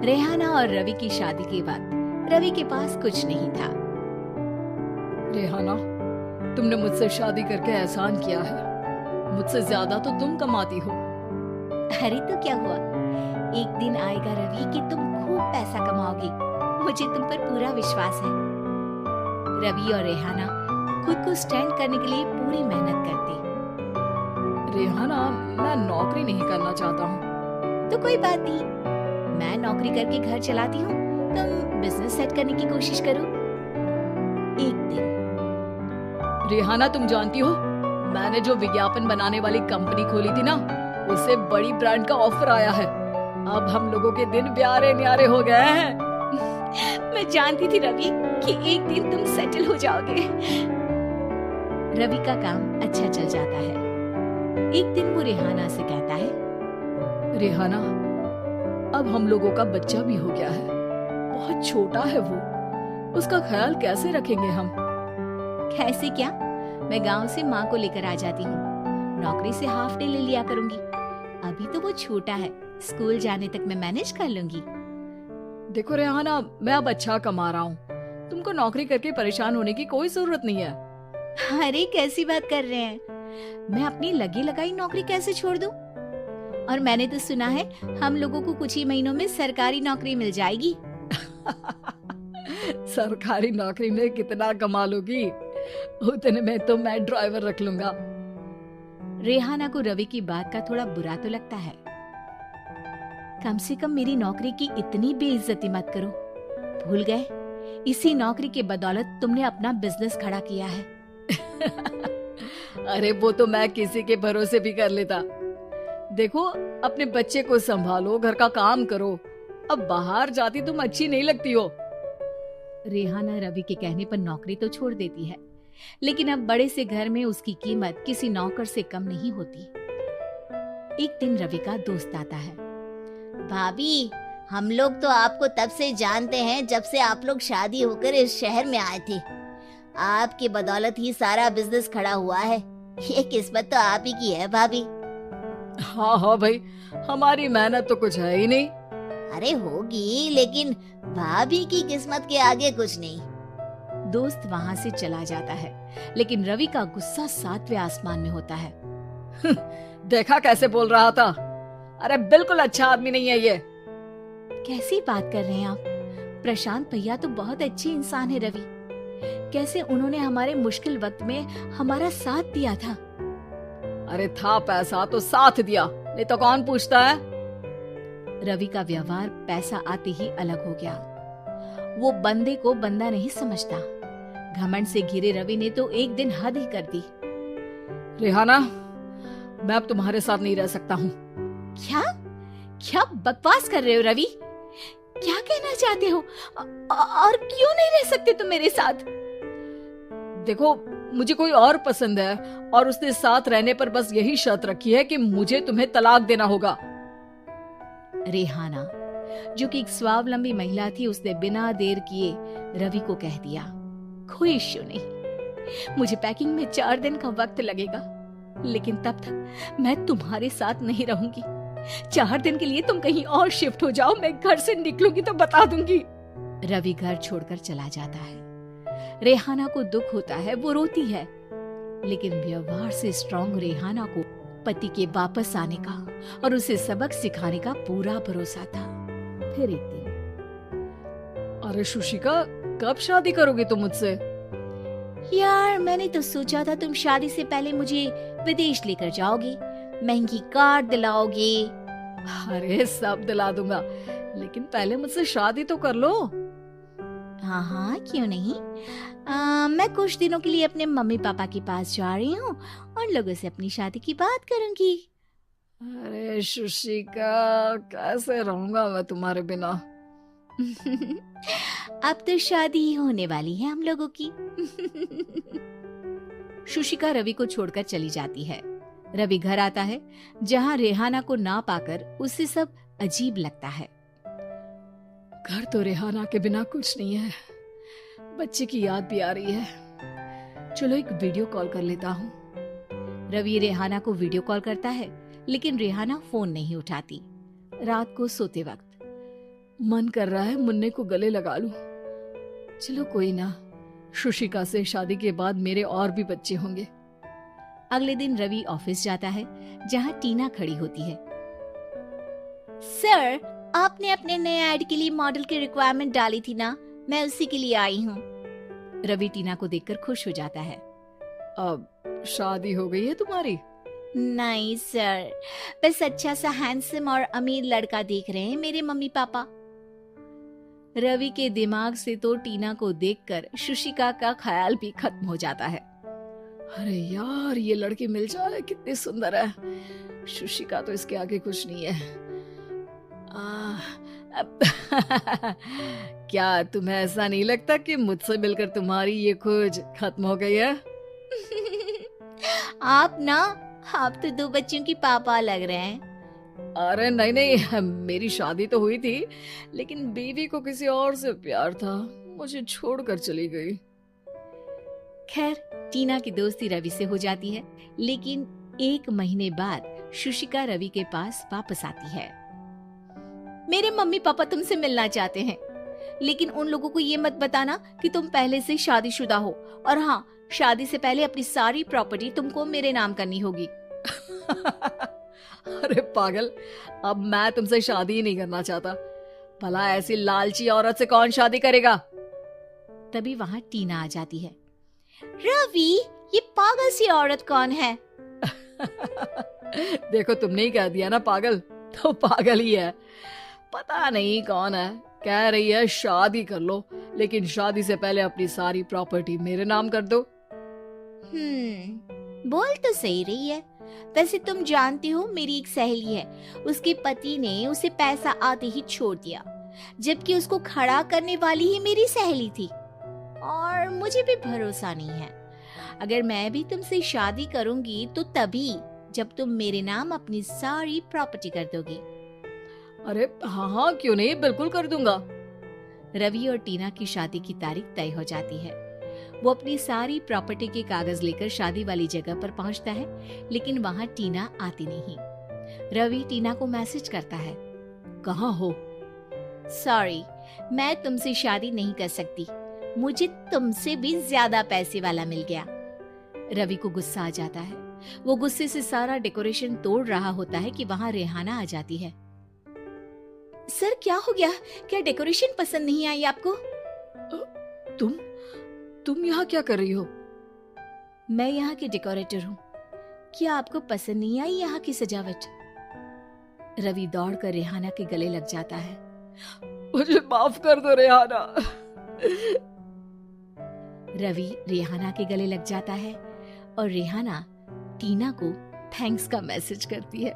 रेहाना और रवि की शादी के बाद रवि के पास कुछ नहीं था। रेहाना, तुमने मुझसे शादी करके एहसान किया है। मुझसे ज्यादा तो तुम कमाती हो। अरे तो क्या हुआ, एक दिन आएगा रवि कि तुम खूब पैसा कमाओगी। मुझे तुम पर पूरा विश्वास है। रवि और रेहाना खुद को स्टैंड करने के लिए पूरी मेहनत करते। रेहाना, मैं नौकरी नहीं करना चाहता हूँ। तो कोई बात नहीं, मैं नौकरी करके घर चलाती हूँ, तुम बिजनेस सेट करने की कोशिश करो। एक दिन रेहाना, तुम जानती हो मैंने जो विज्ञापन बनाने वाली कंपनी खोली थी ना, उससे बड़ी ब्रांड का ऑफर आया है। अब हम लोगों के दिन प्यारे न्यारे हो गए हैं। मैं जानती थी रवि कि एक दिन तुम सेटल हो जाओगे। रवि का काम अच्छा चल जाता है। एक दिन वो रेहाना से कहता है, रेहाना, अब हम लोगों का बच्चा भी हो गया है। बहुत छोटा है वो, उसका ख्याल कैसे रखेंगे हम? कैसे क्या, मैं गांव से माँ को लेकर आ जाती हूँ। नौकरी से हाफ डे ले लिया करूंगी। अभी तो वो छोटा है, स्कूल जाने तक मैं मैनेज कर लूंगी। देखो रेहाना, मैं अब अच्छा कमा रहा हूँ। तुमको नौकरी करके परेशान होने की कोई जरूरत नहीं है। अरे कैसी बात कर रहे हैं, मैं अपनी लगी लगाई नौकरी कैसे छोड़ दूं? और मैंने तो सुना है हम लोगों को कुछ ही महीनों में सरकारी नौकरी मिल जाएगी। सरकारी नौकरी में कितना कमा लोगी? उतने में तो मैं ड्राइवर रख लूंगा। रेहाना को रवि की बात का थोड़ा बुरा तो लगता है। कम से कम मेरी नौकरी की इतनी बेइज्जती मत करो। भूल गए, इसी नौकरी के बदौलत तुमने अपना बिजनेस खड़ा किया है। अरे वो तो मैं किसी के भरोसे भी कर लेता। देखो, अपने बच्चे को संभालो, घर का काम करो। अब बाहर जाती तुम अच्छी नहीं लगती हो। रेहाना रवि के कहने पर नौकरी तो छोड़ देती है, लेकिन अब बड़े से घर में उसकी कीमत किसी नौकर से कम नहीं होती। एक दिन रवि का दोस्त आता है। भाभी, हम लोग तो आपको तब से जानते हैं जब से आप लोग शादी होकर इस शहर में आए थे। आपकी बदौलत ही सारा बिजनेस खड़ा हुआ है। ये किस्मत तो आप ही की है भाभी। हाँ हाँ भाई, हमारी मेहनत तो कुछ है ही नहीं। अरे होगी, लेकिन भाभी की किस्मत के आगे कुछ नहीं। दोस्त वहाँ से चला जाता है, लेकिन रवि का गुस्सा 7वें आसमान में होता है। देखा कैसे बोल रहा था? अरे बिल्कुल अच्छा आदमी नहीं है ये। कैसी बात कर रहे हैं आप? प्रशांत भैया तो बहुत अच्छे इंसान है रवि। कैसे उन्होंने हमारे मुश्किल वक्त में हमारा साथ दिया था। अरे था पैसा तो साथ दिया, नहीं तो कौन पूछता है? रवि का व्यवहार पैसा आते ही अलग हो गया। वो बंदे को बंदा नहीं समझता। घमंड से घिरे रवि ने तो एक दिन हद ही कर दी। रेहाना, मैं अब तुम्हारे साथ नहीं रह सकता हूँ। क्या क्या बकवास कर रहे हो रवि? क्या कहना चाहते हो? और क्यों नहीं रह सकते तुम मेरे साथ? देखो, मुझे कोई और पसंद है और उसने साथ रहने पर बस यही शर्त रखी है कि मुझे तुम्हें तलाक देना होगा। रेहाना, जो कि एक स्वावलंबी महिला थी, उसने बिना देर किए रवि को कह दिया, कोई इश्यू नहीं, मुझे पैकिंग में 4 दिन का वक्त लगेगा, लेकिन तब तक मैं तुम्हारे साथ नहीं रहूंगी। 4 दिन के लिए तुम कहीं और शिफ्ट हो जाओ, मैं घर से निकलूंगी तो बता दूंगी। रवि घर छोड़कर चला जाता है। रेहाना को दुख होता है, वो रोती है, लेकिन व्यवहार से स्ट्रॉन्ग रेहाना को पति के वापस आने का और उसे सबक सिखाने का पूरा भरोसा था। फिर एक दिन, अरे शुशिका, कब शादी करोगी तुम मुझसे? यार मैंने तो सोचा था तुम शादी से पहले मुझे विदेश लेकर जाओगे, महंगी कार दिलाओगे। अरे सब दिला दूंगा, लेकिन पहले मुझसे शादी तो कर लो। हाँ हाँ, क्यों नहीं। मैं कुछ दिनों के लिए अपने मम्मी पापा के पास जा रही हूँ और लोगों से अपनी शादी की बात करूंगी। अरे शुशिका, कैसे रहूंगा मैं तुम्हारे बिना? अब तो शादी होने वाली है हम लोगों की। शुशिका रवि को छोड़कर चली जाती है। रवि घर आता है, जहाँ रेहाना को ना पाकर उसे सब अजीब लगता है। घर तो रेहाना के बिना कुछ नहीं है, बच्चे की याद भी आ रही है। चलो एक वीडियो कॉल कर लेता हूँ। रवि रेहाना को वीडियो कॉल करता है, लेकिन रेहाना फोन नहीं उठाती। रात को सोते वक्त मन कर रहा है मुन्ने को गले लगा लूं। चलो कोई ना, शुशिका से शादी के बाद मेरे और भी बच्चे होंगे। अगले दिन रवि ऑफिस जाता है जहाँ टीना खड़ी होती है। सर, आपने अपने नए ऐड के लिए मॉडल की रिक्वायरमेंट डाली थी ना, मैं उसी के लिए आई हूँ। रवि टीना को देखकर खुश हो जाता है। अब शादी हो गई है तुम्हारी? नहीं सर, बस अच्छा सा हैंडसम और अमीर लड़का देख रहे हैं मेरे मम्मी पापा। रवि के दिमाग से तो टीना को देखकर शुशिका का ख्याल भी खत्म हो जाता है। अरे यार, ये लड़की मिल जाए कितनी सुंदर है। शुशिका तो इसके आगे कुछ नहीं है। क्या तुम्हें ऐसा नहीं लगता कि मुझसे मिलकर तुम्हारी ये खोज खत्म हो गई है? आप तो 2 बच्चों की पापा लग रहे हैं। अरे नहीं नहीं, मेरी शादी तो हुई थी, लेकिन बीवी को किसी और से प्यार था, मुझे छोड़कर चली गई। खैर, टीना की दोस्ती रवि से हो जाती है, लेकिन 1 महीने बाद शुशिका रवि के पास वापस आती है। मेरे मम्मी पापा तुमसे मिलना चाहते हैं, लेकिन उन लोगों को ये मत बताना कि तुम पहले से शादीशुदा हो, और हाँ, शादी से पहले अपनी सारी प्रॉपर्टी तुमको मेरे नाम करनी होगी। अरे पागल, अब मैं तुमसे शादी ही नहीं करना चाहता। भला ऐसी लालची औरत से कौन शादी करेगा? तभी वहाँ टीना आ जाती है। रवि, ये पागल सी औरत कौन है? देखो, तुमने ही कह दिया ना पागल, तो पागल ही है। पता नहीं कौन है, कह रही है शादी कर लो, लेकिन शादी से पहले अपनी सारी प्रॉपर्टी मेरे नाम कर दो। बोल तो सही रही है। वैसे तुम जानती हो, मेरी एक सहेली है, उसके पति ने उसे पैसा आते ही छोड़ दिया, जबकि उसको खड़ा करने वाली ही मेरी सहेली थी। और मुझे भी भरोसा नहीं है, अगर मैं भी तुमसे शादी करूंगी तो तभी जब तुम मेरे नाम अपनी सारी प्रॉपर्टी कर दोगी। अरे हाँ, क्यों नहीं, बिल्कुल कर दूंगा। रवि और टीना की शादी की तारीख तय हो जाती है। वो अपनी सारी प्रॉपर्टी के कागज लेकर शादी वाली जगह पर पहुंचता है, लेकिन वहां टीना आती नहीं। रवि टीना को मैसेज करता है, कहाँ हो? सॉरी, मैं तुमसे शादी नहीं कर सकती, मुझे तुमसे भी ज्यादा पैसे वाला मिल गया। रवि को गुस्सा आ जाता है। वो गुस्से से सारा डेकोरेशन तोड़ रहा होता है कि वहां रेहाना आ जाती है। सर, क्या हो गया? क्या डेकोरेशन पसंद नहीं आई आपको? तुम यहाँ क्या कर रही हो? मैं यहाँ की डेकोरेटर हूँ। क्या आपको पसंद नहीं आई यहाँ की सजावट? रवि दौड़कर रेहाना के गले लग जाता है। मुझे माफ कर दो रेहाना। रवि रेहाना के गले लग जाता है और रेहाना टीना को थैंक्स का मैसेज करती है।